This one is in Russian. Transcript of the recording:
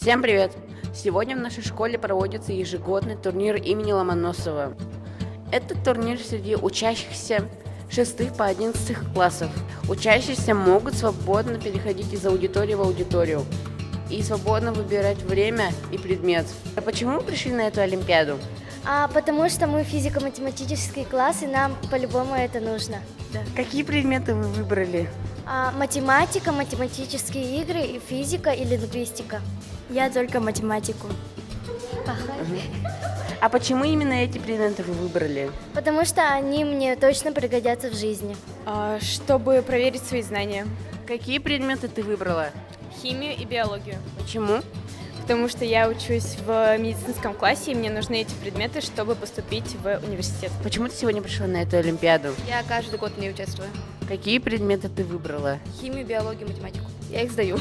Всем привет! Сегодня в нашей школе проводится ежегодный турнир имени Ломоносова. Это турнир среди учащихся 6 по 11 классов. Учащиеся могут свободно переходить из аудитории в аудиторию и свободно выбирать время и предмет. А почему вы пришли на эту олимпиаду? Потому что мы физико-математический класс, и нам по-любому это нужно. Какие предметы вы выбрали? Математика, математические игры, и физика и лингвистика. Я только математику. А почему именно эти предметы вы выбрали? Потому что они мне точно пригодятся в жизни. Чтобы проверить свои знания. Какие предметы ты выбрала? Химию и биологию. Почему? Потому что я учусь в медицинском классе, и мне нужны эти предметы, чтобы поступить в университет. Почему ты сегодня пришла на эту олимпиаду? Я каждый год в ней участвую. Какие предметы ты выбрала? Химию, биологию, математику. Я их сдаю.